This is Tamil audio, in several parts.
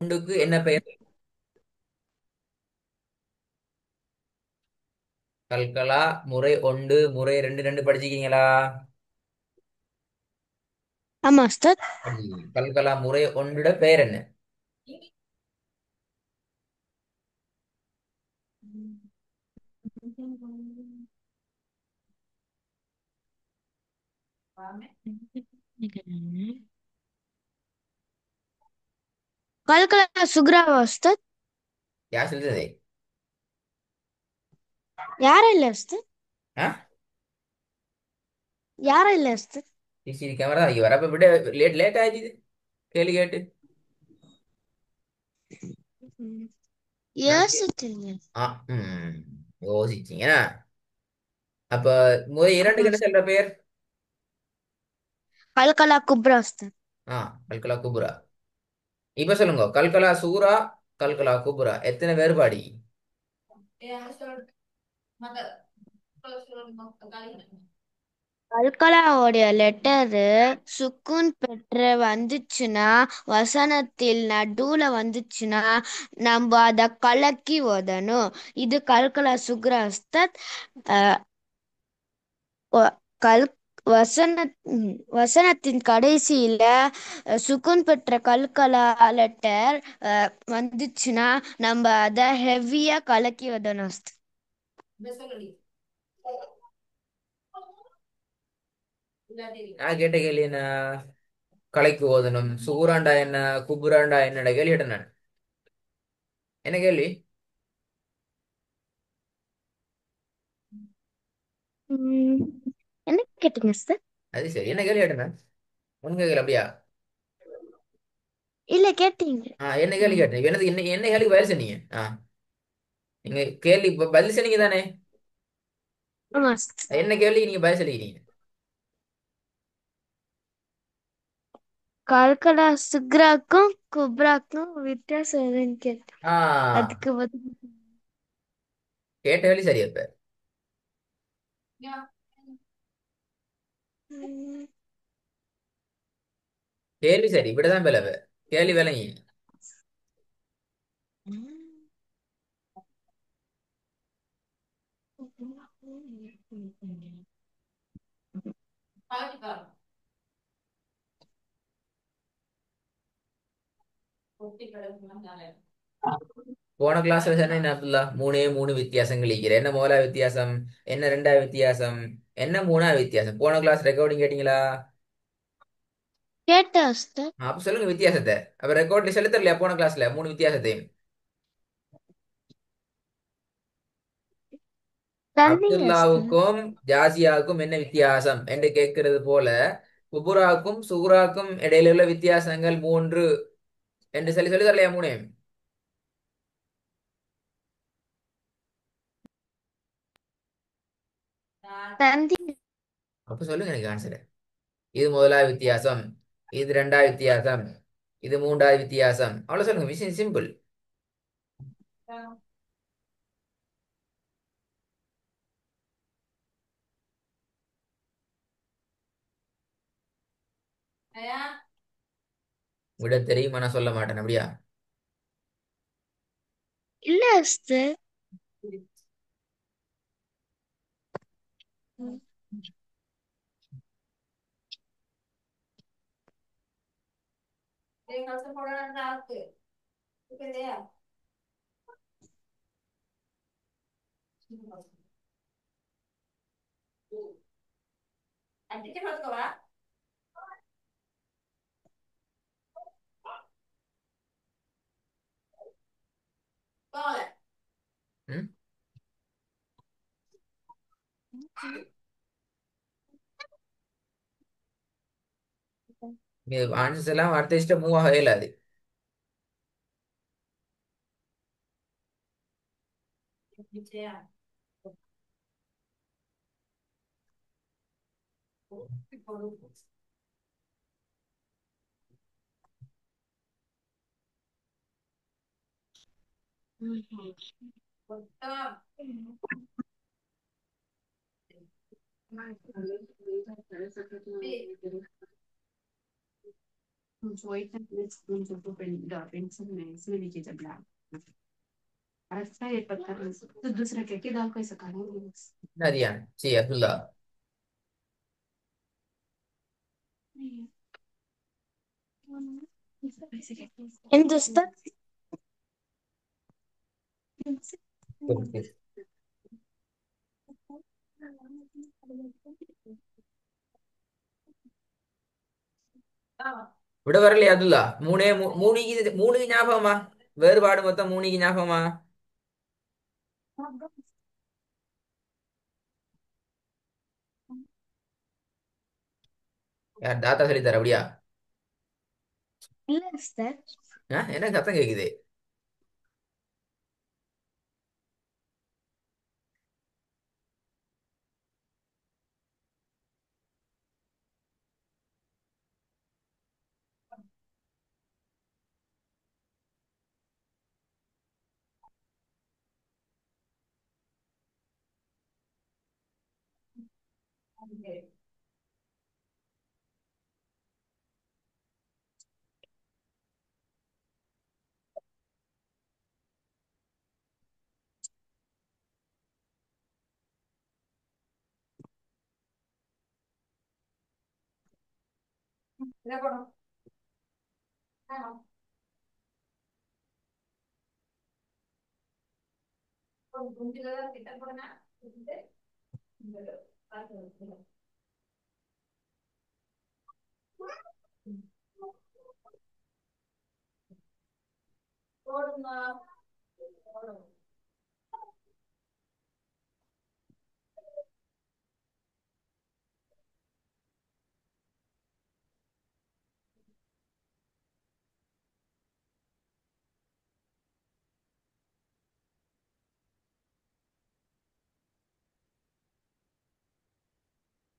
ஒன்றுக்கு என்ன பெயர்? கல்கலா முறை ஒன்று முறை ரெண்டு ரெண்டு படிச்சிருக்கீங்களா? ஆமா உஸ்தாத். கல்கலா முறை ஒன்றோட பெயர் என்ன? கல்கலா சுக்ராவா உஸ்தாத்? யார் சொல்றது? யாரும் இல்ல உஸ்தாத். ஆ? யாரும் இல்ல உஸ்தாத். சிசிடி கேமரா இங்க வரப்ப விட லேட் லேட் ஆயிடுச்சு கேள்வி கேட்டு. ம். நன்றி. யோசிச்சிருங்க. ஆ. ம். யோசிச்சீங்க. அப்ப முறை ஆமா இரண்டுக்கு என்ன உஸ்தாத். சொல்ற பெயர்? கல்கலா குப்ரா உஸ்தாத். ஆ. கல்கலா குபுரா. இப்ப சொல்லுங்க, கல்கலா சூரா, கல்கலா குபுரா எத்தனை வேறுபாடு? கல்கலாவோடைய லெட்டரு சுக்குன் பெற்ற வந்துச்சுன்னா, வசனத்தில் நடுவுல வந்துச்சுன்னா நம்ம அத கலக்கி ஓதணும். இது கல்கலா சுக்ரா உஸ்தாத். அஹ், வ- கல் வசன வசனத்தின் கடைசியில சுக்குன் பெற்ற கல்கலா லெட்டர் வந்துச்சுன்னா நம்ம அத ஹெவியா கலக்கி ஓதணும் உஸ்தாத். நான் கேட்ட கேள்வி என்ன? கலைக்கு ஓதணும். சூராண்டா என்ன? குபுராண்டா என்னடா கேள்வி கேட்டேன் நான். என்ன கேள்வி? ம், என்ன கேட்டீங்க உஸ்தாத்? அது சரி, என்ன கேள்வி கேட்டேன் நான்? உன் கேட்கல அப்படியா? இல்ல கேட்டீங்க. என்ன கேள்வி கேட்டேன்? என்னது என்ன கேள்வி பதில் சொன்னீங்க? நீங்க கேள்வி பதில் சொன்னீங்க தானே? ஆமா உஸ்தாத். என்ன கேள்வி நீங்க பதில் சொல்லிக்கிறீங்க? கல்கடா சுக்ராக்கும் குப்ராக்கும் வித்தியாசம் எதுன்னு கேட்டேன். ஆ. அதுக்கு பதில் கேட்ட கேள்வி சரி அப்ப. ம், கேள்வி சரி, இப்படிதான் பிளவு. கேள்வி விளங்கி. போன கிளாஸ்ல சொன்னேன் அப்துல்லா, மூணே மூணு வித்தியாசங்கள் இருக்கிற. என்ன முதலா வித்தியாசம்? என்ன ரெண்டா வித்தியாசம்? என்ன மூணா வித்தியாசம்? போன கிளாஸ் ரெக்கார்டிங் கேட்டீங்களா? கேட்டேன் உஸ்தாத். அப்ப சொல்லுங்க வித்தியாசத்தை. அப்ப ரெக்கார்ட்ல சொல்லி தரலையா போன கிளாஸ்ல மூணு வித்தியாசத்தையும்? தந்தீங்க உஸ்தாத். அப்துல்லாவுக்கும் ஜாசியாவுக்கும் என்ன வித்தியாசம் என்று கேட்கிறது போல, குபுராக்கும் சூராக்கும் இடையில உள்ள வித்தியாசங்கள் மூன்று என்று சொல்லி சொல்லி தரலையா மூணு? தந்தீங்க. அப்ப சொல்லுங்க எனக்கு ஆன்சர். இது முதலாவது வித்தியாசம், இது ரெண்டாவது வித்தியாசம், இது மூன்றாவது வித்தியாசம். அவ்வளவு சொல்லுங்க, விஷயம் சிம்பிள். விட தெரியுமா? நான் சொல்ல மாட்டேன் அப்படியா? இல்ல உஸ்தாத். ம்? நீ ஆன்சர்ஸ் எல்லாம் அடுத்த ஸ்டெப் மூவ் ஆக இயலாது. Nadian, sí, Abdullah. هندوستان. ഇവിടെ പറയല്ലേ അതുല്ല മൂണിക്ക് ஞாபகமா வேறுபாடு மொத்தம் மூணிக்கு ஞாபகமா யார் தாத்தா சொல்லி தர அப்படியா இல்ல சார். என்ன சத்தம் கேக்குது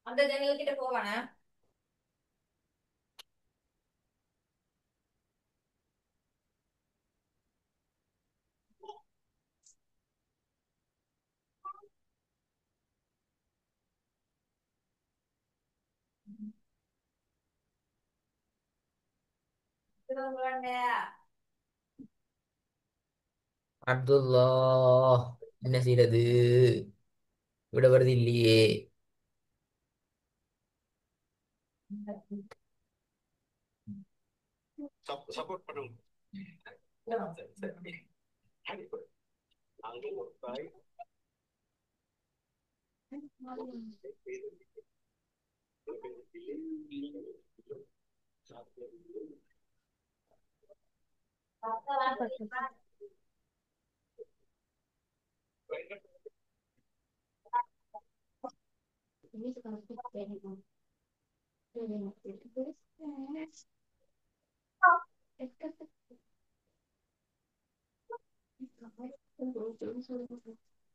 அந்த ஜன்னல் கிட்ட போவானா அப்துல்லா என்ன செய்யறது விட வருது இல்லையே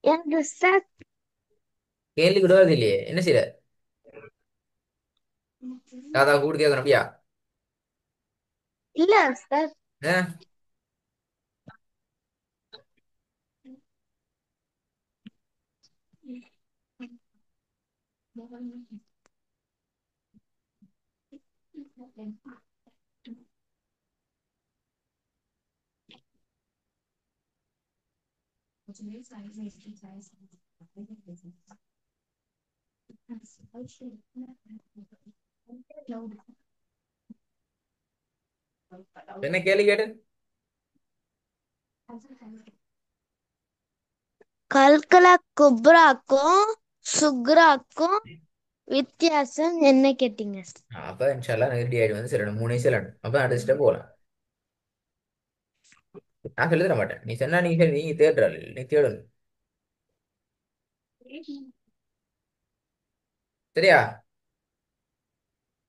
என்று சார். கேள்வி விட வருது இல்லையே என்ன செய்யற தாத்தா கூப்பிட்டு கேட்கணும் அப்படியா இல்ல சார். ஆ? என்ன கேள்வி கேட்டு கல்கலா குப்ராக்கும் சுக்ராக்கும் வித்தியாசம் என்ன கேட்டீங்க? அப்ப இன்ஷால்லா ரெடி ஆயிடு வந்து சொல்லணும் மூணே சொல்லணும் அப்ப அடுத்த ஸ்டெப் போகலாம் நான் சொல்லி தர மாட்டேன் நீ சொன்னா நீ தேடுறாள் நீ தேடணும் சரியா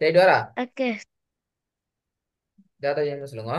தேடிட்டு வரா ஓகே. தாத்தா என்ன சொல்லுங்க